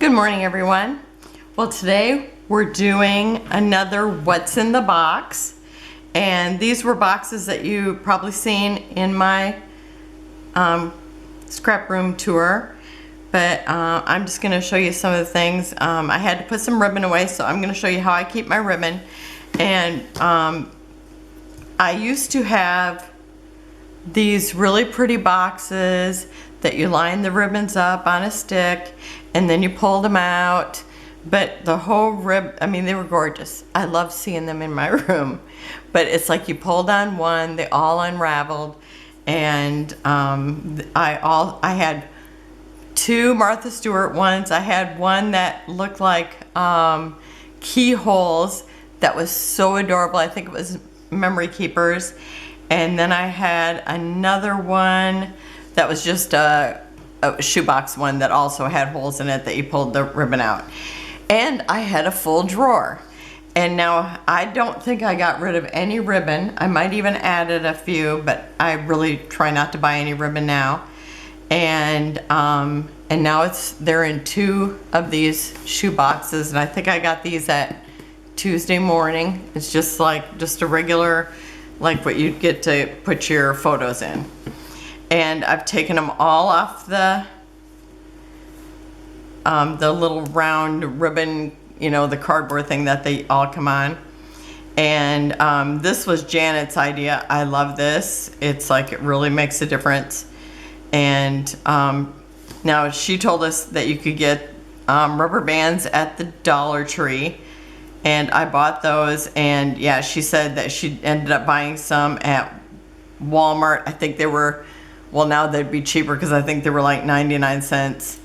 Good morning, everyone. Well, today we're doing another What's in the Box. And these were boxes that you probably seen in my scrap room tour. But I'm just going to show you some of the things. I had to put some ribbon away, so I'm going to show you how I keep my ribbon. And I used to have these really pretty boxes that you line the ribbons up on a stick and then you pull them out. But the whole I mean, they were gorgeous. I love seeing them in my room. But it's like you pulled on one, they all unraveled. And I had two Martha Stewart ones. I had one that looked like keyholes that was so adorable. I think it was Memory Keepers. And then I had another one that was just a shoebox one that also had holes in it that you pulled the ribbon out. And I had a full drawer. And now I don't think I got rid of any ribbon. I might even added a few, but I really try not to buy any ribbon now. And now they're in two of these shoe boxes, and I think I got these at Tuesday morning. It's just a regular, like what you'd get to put your photos in. And I've taken them all off the little round ribbon, you know, the cardboard thing that they all come on. And this was Janet's idea. I love this. It's like it really makes a difference. And now she told us that you could get rubber bands at the Dollar Tree. And I bought those, and yeah, she said that she ended up buying some at Walmart. I think they were, well, now they'd be cheaper because I think they were like 99 cents.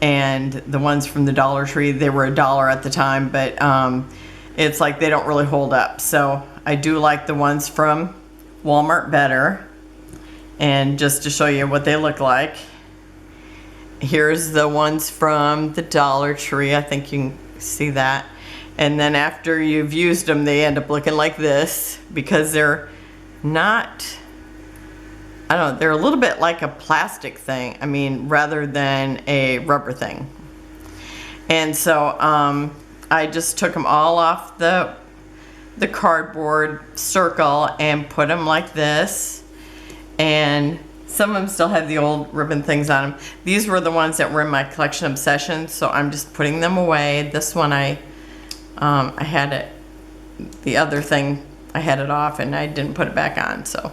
And the ones from the Dollar Tree, they were $1 at the time, but it's like they don't really hold up. So I do like the ones from Walmart better. And just to show you what they look like, here's the ones from the Dollar Tree. I think you can see that. And then after you've used them, they end up looking like this because they're not, I don't know, they're a little bit like a plastic thing. I mean, rather than a rubber thing. And so I just took them all off the cardboard circle and put them like this. And some of them still have the old ribbon things on them. These were the ones that were in my collection obsession, so I'm just putting them away. This one I had it, the other thing, I had it off and I didn't put it back on. So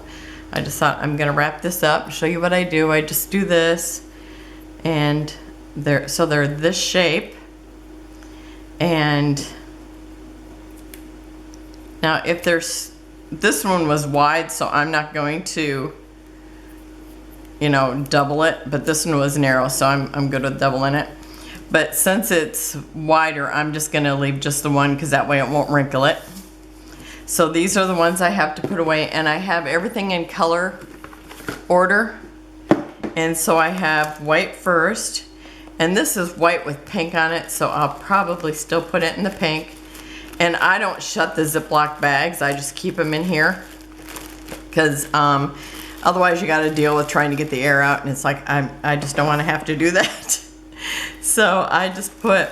I just thought I'm gonna wrap this up, show you what I do. I just do this, and they're this shape. And now if this one was wide, so I'm not going to, you know, double it, but this one was narrow, so I'm good with doubling it. But since it's wider, I'm just gonna leave just the one because that way it won't wrinkle it. So these are the ones I have to put away, and I have everything in color order. And so I have white first, and this is white with pink on it, so I'll probably still put it in the pink. And I don't shut the Ziploc bags, I just keep them in here because otherwise you got to deal with trying to get the air out, and it's like I just don't want to have to do that. So I just put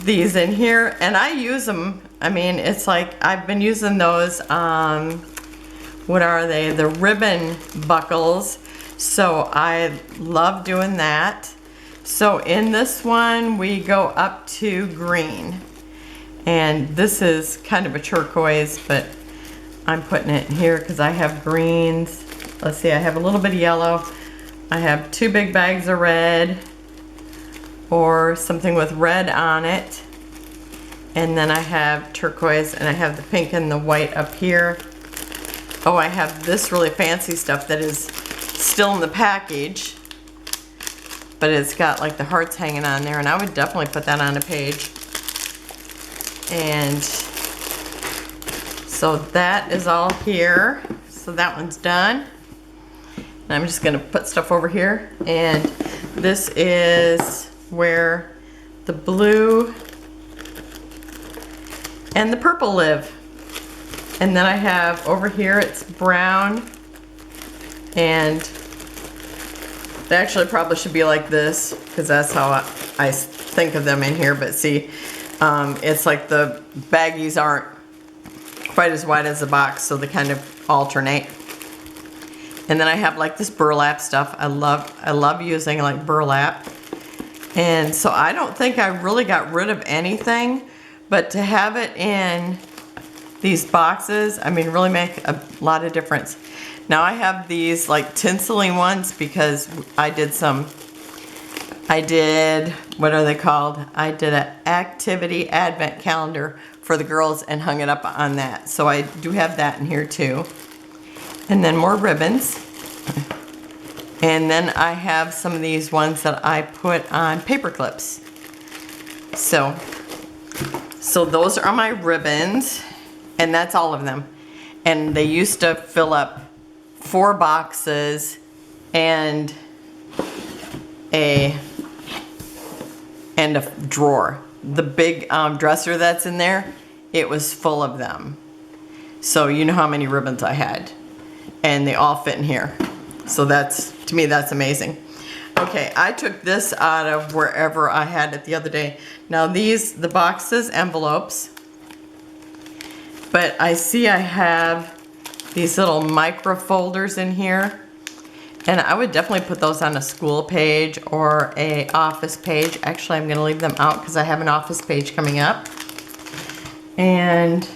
these in here, and I use them. I mean, it's like I've been using those, what are they? The ribbon buckles. So I love doing that. So in this one, we go up to green. And this is kind of a turquoise, but I'm putting it in here because I have greens. Let's see, I have a little bit of yellow. I have 2 big bags of red, or something with red on it. And then I have turquoise, and I have the pink and the white up here. Oh, I have this really fancy stuff that is still in the package, but it's got like the hearts hanging on there, and I would definitely put that on a page. And so that is all here. So that one's done. And I'm just gonna put stuff over here, and this is where the blue and the purple live. And then I have over here, it's brown, and they actually probably should be like this because that's how I think of them in here, but see, it's like the baggies aren't quite as wide as the box, so they kind of alternate. And then I have like this burlap stuff. I love using like burlap. And so I don't think I really got rid of anything, but to have it in these boxes, I mean, really make a lot of difference. Now I have these like tinseling ones because I did, what are they called? I did an activity advent calendar for the girls and hung it up on that. So I do have that in here too. And then more ribbons. And then I have some of these ones that I put on paper clips. So those are my ribbons, and that's all of them. And they used to fill up 4 boxes and a drawer. The big dresser that's in there, it was full of them. So you know how many ribbons I had. And they all fit in here. So that's, to me, that's amazing. Okay, I took this out of wherever I had it the other day. Now these, the boxes, envelopes, but I see I have these little micro folders in here, and I would definitely put those on a school page or a office page. Actually, I'm gonna leave them out because I have an office page coming up. And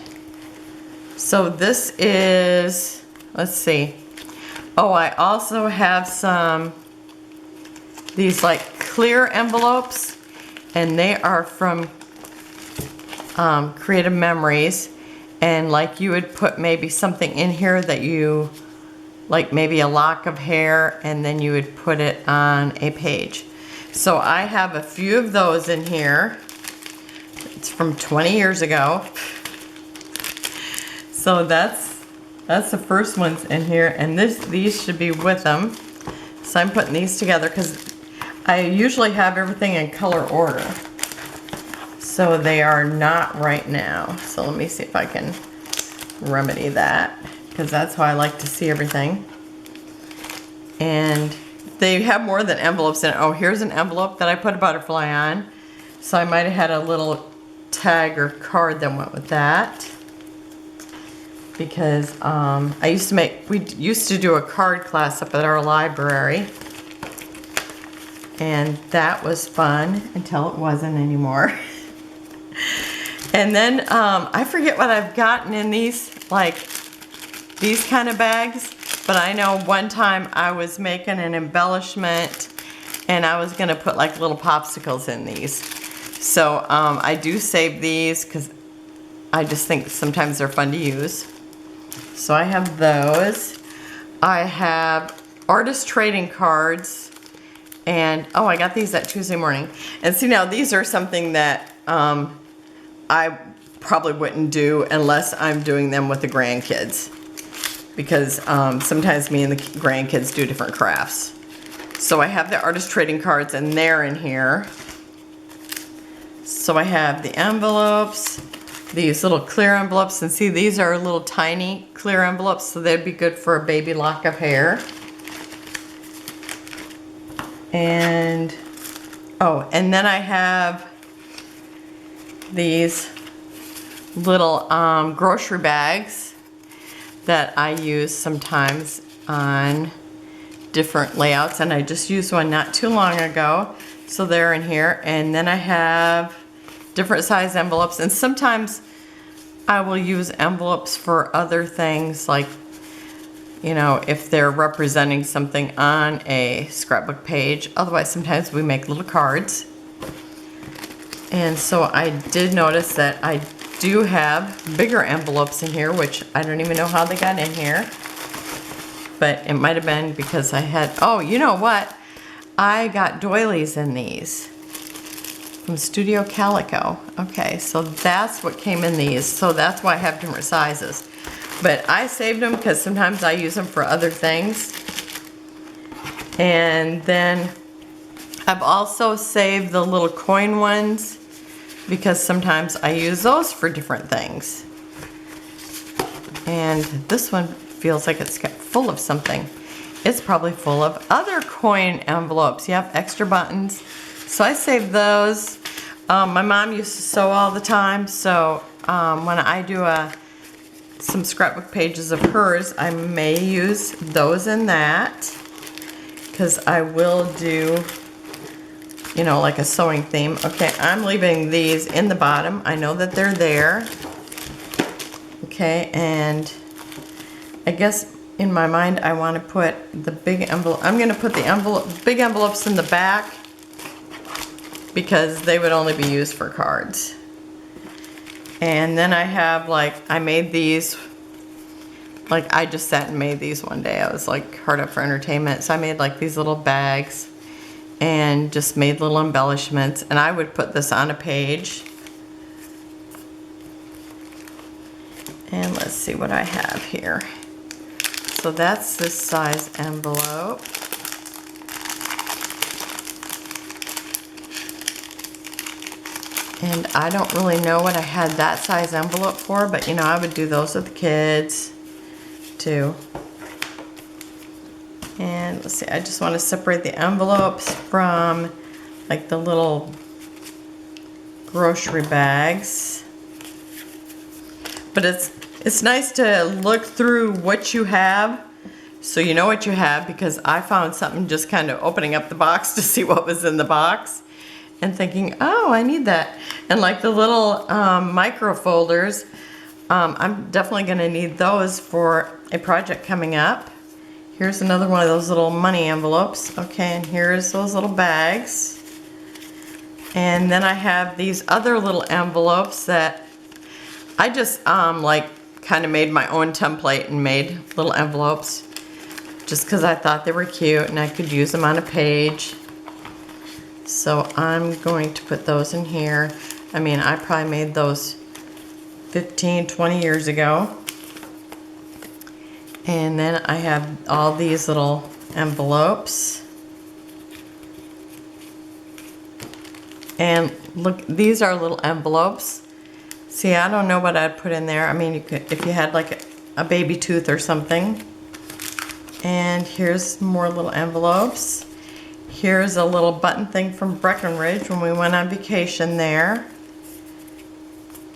so this is, let's see. Oh, I also have these like clear envelopes, and they are from Creative Memories. And like you would put maybe something in here that you, like maybe a lock of hair, and then you would put it on a page. So I have a few of those in here. It's from 20 years ago. So that's the first ones in here, and these should be with them. So I'm putting these together because I usually have everything in color order. So they are not right now. So let me see if I can remedy that, because that's how I like to see everything. And they have more than envelopes in it. Oh, here's an envelope that I put a butterfly on. So I might have had a little tag or card that went with that. Because we used to do a card class up at our library, and that was fun until it wasn't anymore. And then I forget what I've gotten in these, like these kind of bags, but I know one time I was making an embellishment and I was gonna put like little popsicles in these. So I do save these because I just think sometimes they're fun to use. So I have those. I have artist trading cards, and oh, I got these at Tuesday morning. And see, now these are something that I probably wouldn't do unless I'm doing them with the grandkids, because sometimes me and the grandkids do different crafts. So I have the artist trading cards, and they're in here. So I have the envelopes, these little clear envelopes, and see, these are little tiny clear envelopes, so they'd be good for a baby lock of hair. And oh, and then I have these little grocery bags that I use sometimes on different layouts, and I just used one not too long ago, so they're in here. And then I have different size envelopes, and sometimes I will use envelopes for other things, like, you know, if they're representing something on a scrapbook page. Otherwise, sometimes we make little cards. And so I did notice that I do have bigger envelopes in here, which I don't even know how they got in here. But it might have been because I had, oh, you know what? I got doilies in these from Studio Calico. Okay, so that's what came in these. So that's why I have different sizes. But I saved them because sometimes I use them for other things. And then I've also saved the little coin ones because sometimes I use those for different things. And this one feels like it's full of something. It's probably full of other coin envelopes. You have extra buttons. So I saved those. My mom used to sew all the time, so when I do some scrapbook pages of hers, I may use those in that, because I will do, you know, like a sewing theme. Okay, I'm leaving these in the bottom. I know that they're there. Okay, and I guess in my mind I want to put the big envelope. I'm going to put the big envelopes in the back because they would only be used for cards. And then I have, like, I made these, like, I just sat and made these one day. I was like hard up for entertainment, so I made like these little bags and just made little embellishments, and I would put this on a page. And let's see what I have here. So that's this size envelope. And I don't really know what I had that size envelope for, but you know, I would do those with the kids too. And let's see, I just want to separate the envelopes from like the little grocery bags. But it's nice to look through what you have so you know what you have, because I found something just kind of opening up the box to see what was in the box and thinking, oh, I need that. And like the little micro folders, I'm definitely going to need those for a project coming up. Here's another one of those little money envelopes. Okay, and here's those little bags. And then I have these other little envelopes that I just like kind of made my own template and made little envelopes just because I thought they were cute and I could use them on a page. So I'm going to put those in here. I mean, I probably made those 15, 20 years ago. And then I have all these little envelopes. And look, these are little envelopes. See, I don't know what I'd put in there. I mean, you could, if you had like a baby tooth or something. And here's more little envelopes. Here's a little button thing from Breckenridge when we went on vacation there.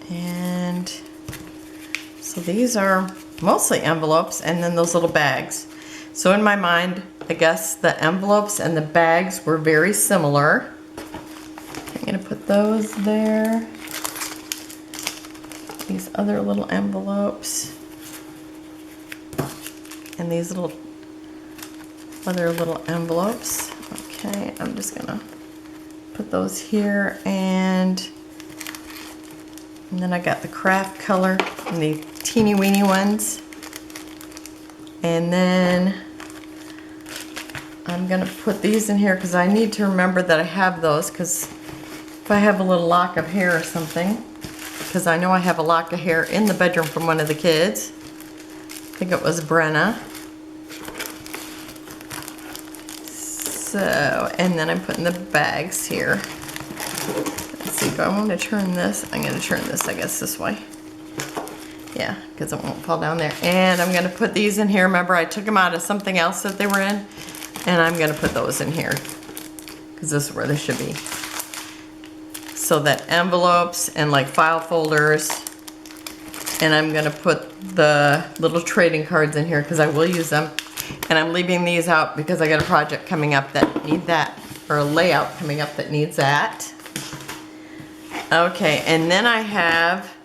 And so these are mostly envelopes, and then those little bags. So in my mind, I guess the envelopes and the bags were very similar. I'm gonna put those there. These other little envelopes. And these little other little envelopes. Okay, I'm just gonna put those here, and then I got the craft color and the teeny weeny ones. And then I'm gonna put these in here because I need to remember that I have those, because if I have a little lock of hair or something, because I know I have a lock of hair in the bedroom from one of the kids. I think it was Brenna. So, and then I'm putting the bags here. Let's see, do I want to turn this? I'm going to turn this, I guess, this way. Yeah, because it won't fall down there. And I'm going to put these in here. Remember, I took them out of something else that they were in. And I'm going to put those in here, because this is where they should be. So that envelopes and like file folders. And I'm going to put the little trading cards in here because I will use them. And I'm leaving these out because I got a project coming up that need that, or a layout coming up that needs that. Okay, and then I have,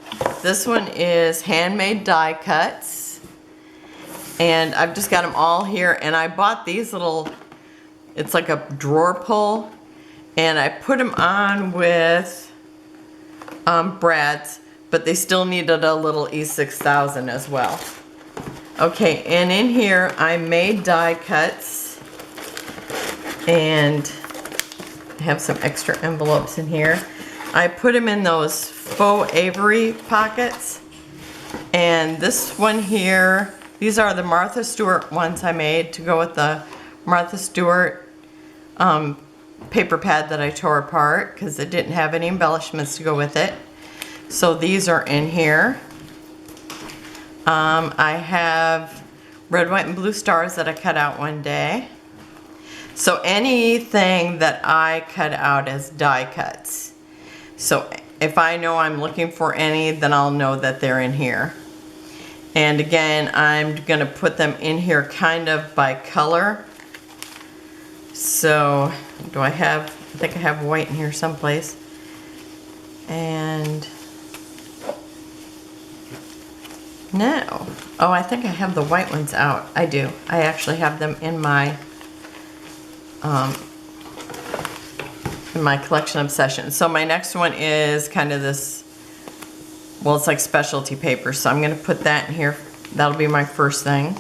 this one is handmade die cuts. And I've just got them all here, and I bought these little, it's like a drawer pull, and I put them on with brads, but they still needed a little E6000 as well. Okay, and in here I made die cuts, and I have some extra envelopes in here. I put them in those faux Avery pockets, and this one here, these are the Martha Stewart ones I made to go with the Martha Stewart paper pad that I tore apart because it didn't have any embellishments to go with it. So these are in here. I have red, white, and blue stars that I cut out one day. So anything that I cut out as die cuts. So if I know I'm looking for any, then I'll know that they're in here. And again, I'm gonna put them in here kind of by color. So I think I have white in here someplace. And no. Oh, I think I have the white ones out. I do. I actually have them in my collection obsession. So my next one is kind of this, well, it's like specialty paper. So I'm gonna put that in here. That'll be my first thing.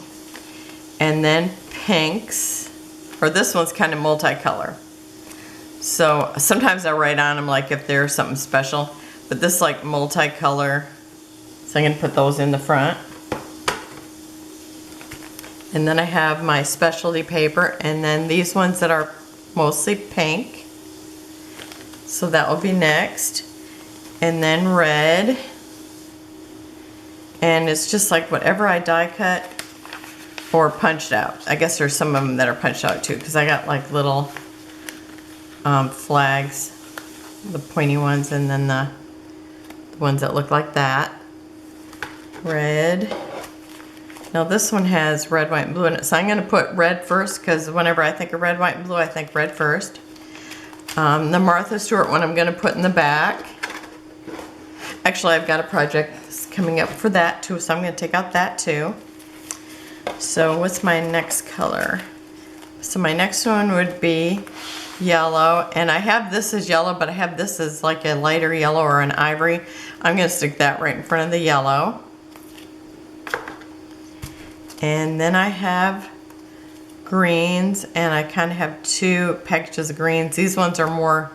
And then pinks, or this one's kind of multicolor. So sometimes I write on them like if there's something special, but this is like multicolor. So I'm gonna put those in the front. And then I have my specialty paper, and then these ones that are mostly pink. So that will be next. And then red. And it's just like whatever I die cut or punched out. I guess there's some of them that are punched out too, because I got like little flags, the pointy ones, and then the ones that look like that. Red. Now this one has red, white, and blue in it, so I'm going to put red first, because whenever I think of red, white, and blue, I think red first. The Martha Stewart one I'm going to put in the back. Actually, I've got a project coming up for that too, so I'm going to take out that too. So what's my next color? So my next one would be yellow, and I have this as yellow, but I have this as like a lighter yellow or an ivory. I'm going to stick that right in front of the yellow. And then I have greens, and I kind of have two packages of greens. These ones are more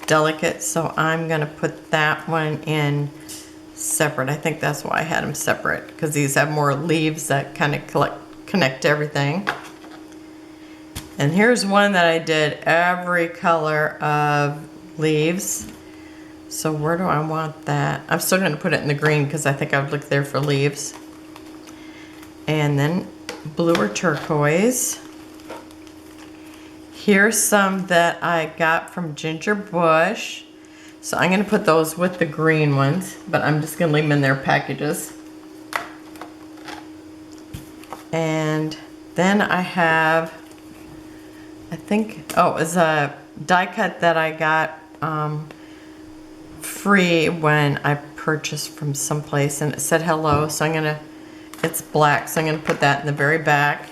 delicate, so I'm going to put that one in separate. I think that's why I had them separate, because these have more leaves that kind of connect to everything. And here's one that I did every color of leaves. So where do I want that? I'm still going to put it in the green, because I think I would look there for leaves. And then blue or turquoise. Here's some that I got from Ginger Bush. So I'm going to put those with the green ones, but I'm just going to leave them in their packages. And then I have, I think, oh, it was a die cut that I got free when I purchased from someplace, and it said hello, so I'm going to, it's black, so I'm going to put that in the very back.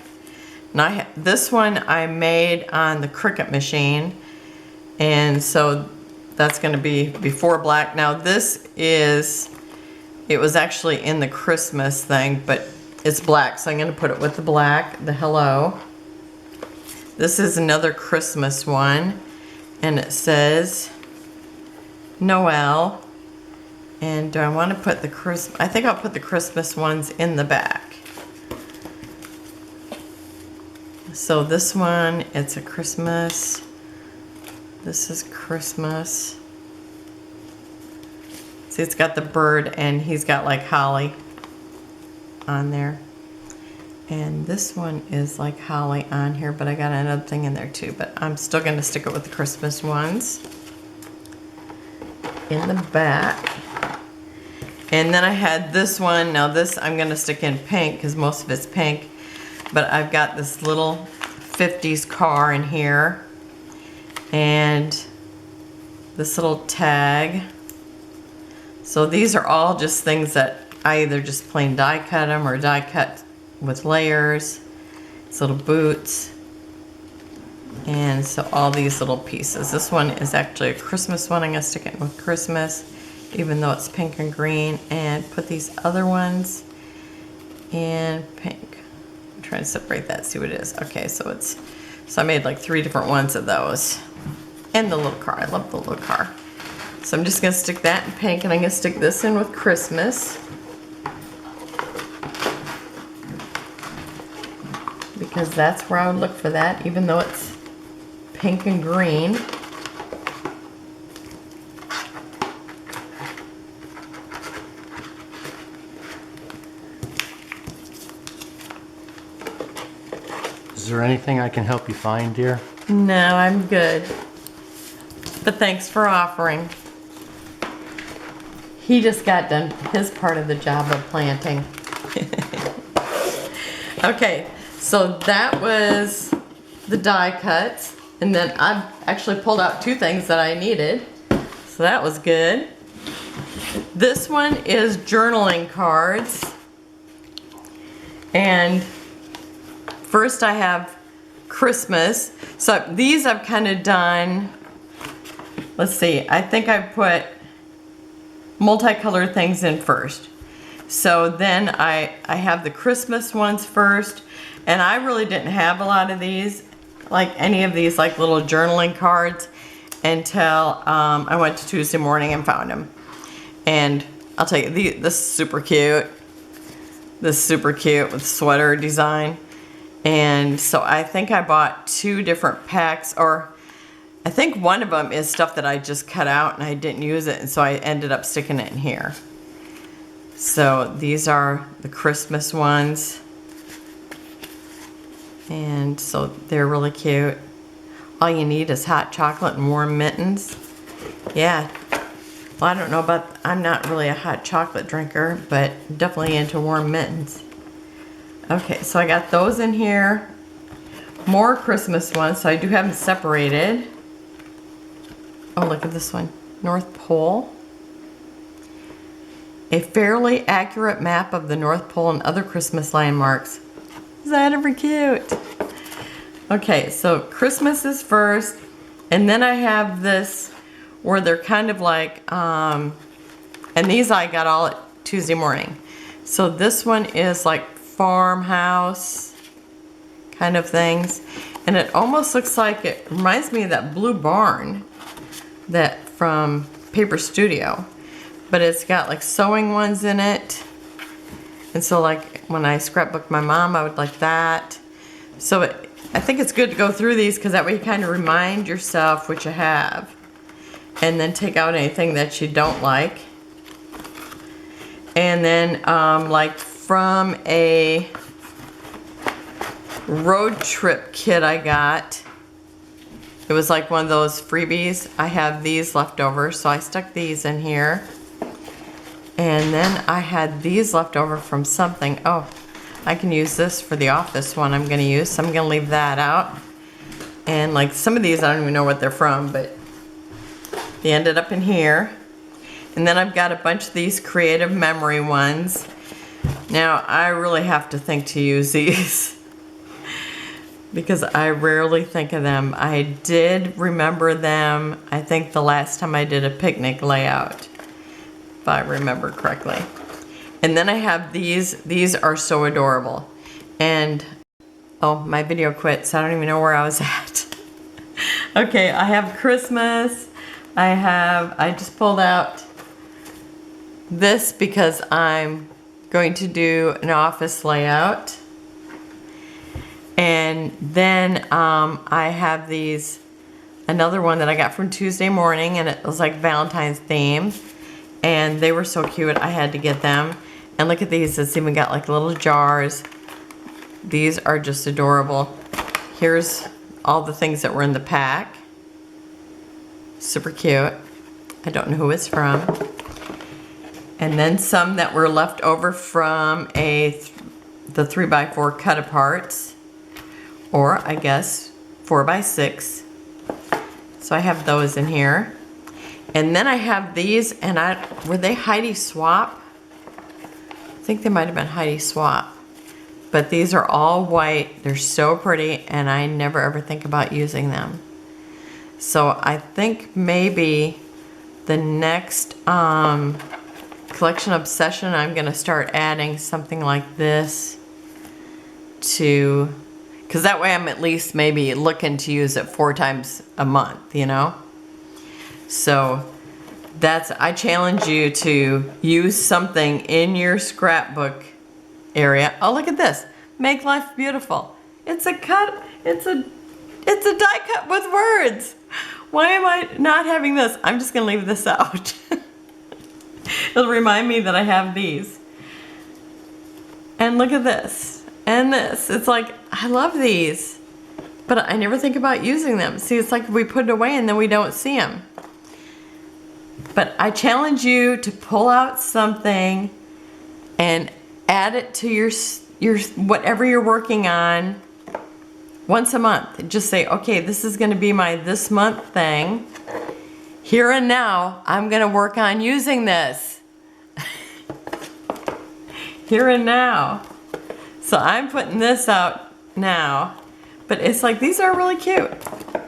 And this one I made on the Cricut machine, and so that's going to be before black. Now this is, it was actually in the Christmas thing, but it's black, so I'm going to put it with the black, the hello. This is another Christmas one, and it says Noel. And do I want to put the Christmas? I think I'll put the Christmas ones in the back. So this one, it's a Christmas. This is Christmas. See, it's got the bird, and he's got like holly on there. And this one is like holly on here, but I got another thing in there too. But I'm still going to stick it with the Christmas ones in the back. And then I had this one. Now this I'm going to stick in pink, because most of it's pink. But I've got this little 50s car in here. And this little tag. So these are all just things that I either just plain die cut them or die cut with layers. It's little boots. And so all these little pieces. This one is actually a Christmas one. I'm going to stick it with Christmas, even though it's pink and green. And put these other ones in pink. I'm trying to separate that, see what it is. Okay, so I made like 3 different ones of those. And the little car. I love the little car. So I'm just going to stick that in pink, and I'm going to stick this in with Christmas. Because that's where I would look for that, even though it's pink and green. Is there anything I can help you find, dear? No, I'm good. But thanks for offering. he just got done his part of the job of planting. Okay, so that was the die cuts. And then I've actually pulled out 2 things that I needed. So that was good. This one is journaling cards. And first I have Christmas. So these I've kind of done, let's see, I think I put multicolored things in first. So then I have the Christmas ones first, and I really didn't have a lot of these, like any of these like little journaling cards, until I went to Tuesday morning and found them. And I'll tell you, this is super cute. This is super cute with sweater design. And so I think I bought 2 different packs, or I think one of them is stuff that I just cut out and I didn't use it, and so I ended up sticking it in here. So these are the Christmas ones. And so they're really cute. All you need is hot chocolate and warm mittens. Yeah. Well, I don't know about, I'm not really a hot chocolate drinker, but definitely into warm mittens. Okay, so I got those in here. More Christmas ones, so I do have them separated. Oh, look at this one. North Pole. A fairly accurate map of the North Pole and other Christmas landmarks. Is that ever cute? Okay, so Christmas is first, and then I have this where they're kind of like, and these I got all at Tuesday morning. So this one is like farmhouse kind of things, and it almost looks like, it reminds me of that blue barn that from Paper Studio, but it's got like sewing ones in it. And so like when I scrapbook my mom, I would like that. So I think it's good to go through these, because that way you kind of remind yourself what you have, and then take out anything that you don't like. And then like from a road trip kit I got, it was like one of those freebies. I have these left over, so I stuck these in here. And then I had these left over from something. Oh, I can use this for the office one I'm going to use, so I'm going to leave that out. And like some of these, I don't even know what they're from, but they ended up in here. And then I've got a bunch of these creative memory ones. Now, I really have to think to use these because I rarely think of them. I did remember them, I think the last time I did a picnic layout, if I remember correctly. And then I have these. These are so adorable. And, oh, my video quit, so I don't even know where I was at. Okay, I have Christmas. I just pulled out this because I'm going to do an office layout. And then I have these, another one that I got from Tuesday morning, and it was like Valentine's theme. And they were so cute, I had to get them. And look at these, it's even got like little jars. These are just adorable. Here's all the things that were in the pack. Super cute. I don't know who it's from. And then some that were left over from the 3x4 cut aparts. Or I guess 4x6. So I have those in here. And then I have these, and were they Heidi Swap? I think they might have been Heidi Swap. But these are all white. They're so pretty, and I never ever think about using them. So I think maybe the next collection obsession, I'm going to start adding something like this to, because that way I'm at least maybe looking to use it 4 times a month, you know? So I challenge you to use something in your scrapbook area. Oh, look at this. Make life beautiful. It's a die cut with words. Why am I not having this? I'm just gonna leave this out. It'll remind me that I have these. And look at this. And this. It's like, I love these, but I never think about using them. See, it's like we put it away and then we don't see them. But I challenge you to pull out something and add it to your whatever you're working on once a month. Just say, okay, this is going to be my this month thing. Here and now, I'm going to work on using this. Here and now. So I'm putting this out now. But it's like, these are really cute.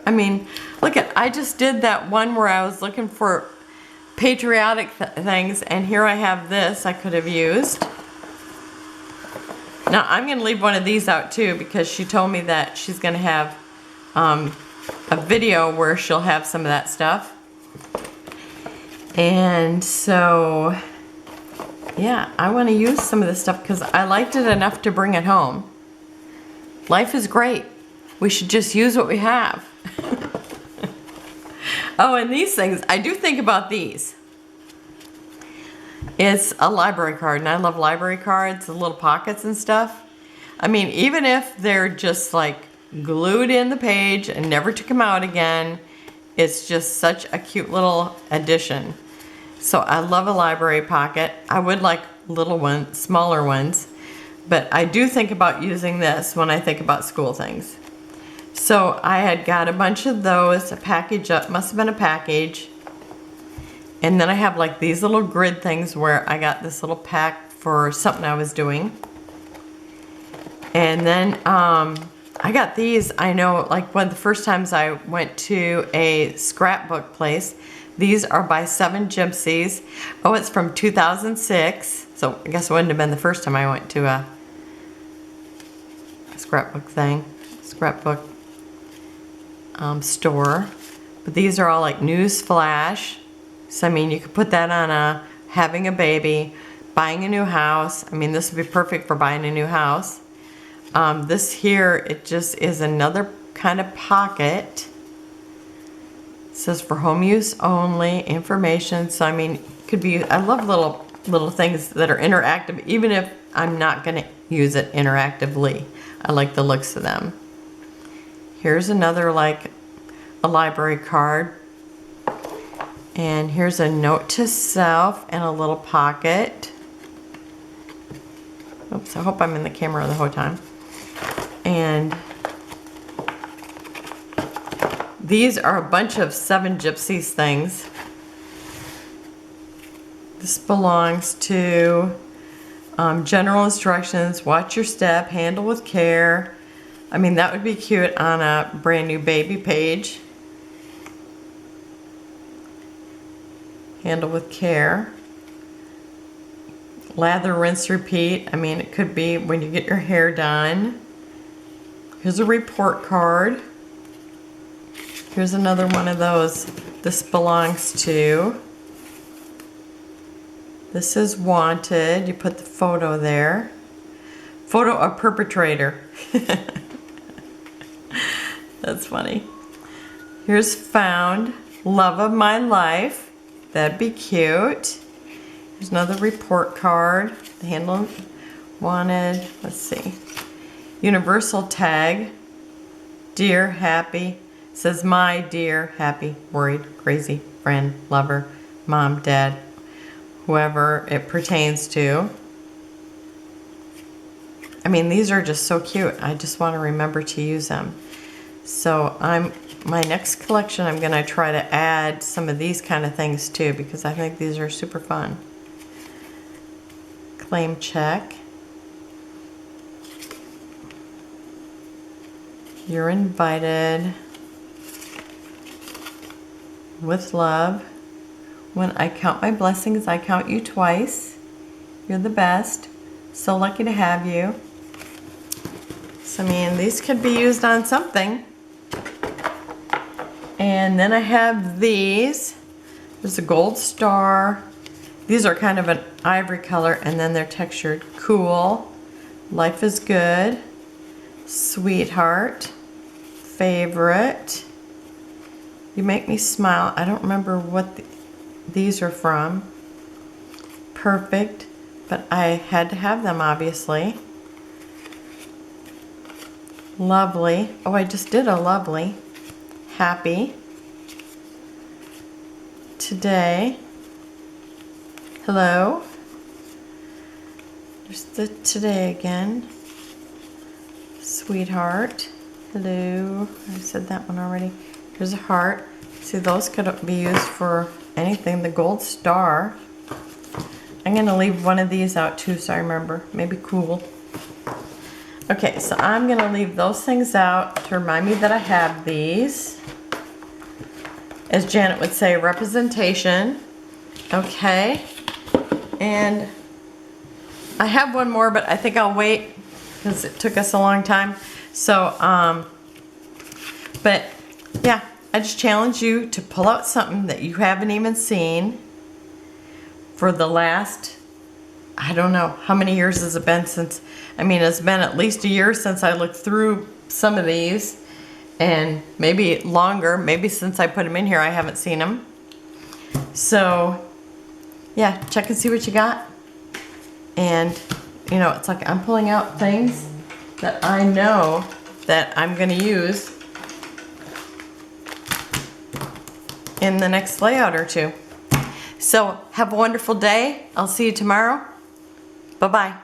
I mean, look at, I just did that one where I was looking for patriotic things, and here I have this I could have used. Now I'm going to leave one of these out too, because she told me that she's going to have a video where she'll have some of that stuff. And so, yeah, I want to use some of this stuff because I liked it enough to bring it home. Life is great. We should just use what we have. Oh, and these things, I do think about these. It's a library card, and I love library cards, the little pockets and stuff. I mean, even if they're just like glued in the page and never to come out again, it's just such a cute little addition. So I love a library pocket. I would like little ones, smaller ones, but I do think about using this when I think about school things. So I had got a bunch of those, a package up, must have been a package. And then I have like these little grid things where I got this little pack for something I was doing. And then I got these, I know, like one of the first times I went to a scrapbook place. These are by 7 Gypsies. Oh, it's from 2006. So I guess it wouldn't have been the first time I went to a scrapbook thing, scrapbook store. But these are all like news flash. So I mean, you could put that on having a baby, buying a new house. I mean, this would be perfect for buying a new house. This here, it just is another kind of pocket. It says for home use only, information. So I mean, it could be, I love little things that are interactive, even if I'm not gonna use it interactively. I like the looks of them. Here's another, like a library card. And here's a note to self and a little pocket. Oops, I hope I'm in the camera the whole time. And these are a bunch of 7 Gypsies things. This belongs to general instructions, watch your step, handle with care. I mean, that would be cute on a brand new baby page. Handle with care. Lather, rinse, repeat. I mean, it could be when you get your hair done. Here's a report card. Here's another one of those. This belongs to. This is wanted. You put the photo there. Photo of perpetrator. That's funny. Here's found. Love of my life. That'd be cute. Here's another report card. The handle wanted. Let's see. Universal tag. Dear, happy. It says my dear, happy, worried, crazy, friend, lover, mom, dad, whoever it pertains to. I mean, these are just so cute. I just want to remember to use them. So my next collection, I'm going to try to add some of these kind of things too, because I think these are super fun. Claim check. You're invited. With love. When I count my blessings, I count you twice. You're the best. So lucky to have you. So, I mean, these could be used on something. And then I have these. There's a gold star. These are kind of an ivory color, and then they're textured. Cool. Life is good. Sweetheart. Favorite. You make me smile. I don't remember what these are from. Perfect. But I had to have them, obviously. Lovely. Oh, I just did a lovely. Happy. today. Hello. There's the today again. Sweetheart. Hello. I said that one already. Here's a heart. See, those could be used for anything. The gold star. I'm going to leave one of these out too, so I remember. Maybe cool. Okay, so I'm going to leave those things out to remind me that I have these. As Janet would say, representation. Okay. And I have one more, but I think I'll wait because it took us a long time. So, but yeah, I just challenge you to pull out something that you haven't even seen for the last, I don't know, how many years has it been since, I mean, it's been at least a year since I looked through some of these, and maybe longer, maybe since I put them in here I haven't seen them. So, yeah, check and see what you got. And, you know, it's like I'm pulling out things that I know that I'm going to use in the next layout or two. So, have a wonderful day. I'll see you tomorrow. Bye-bye.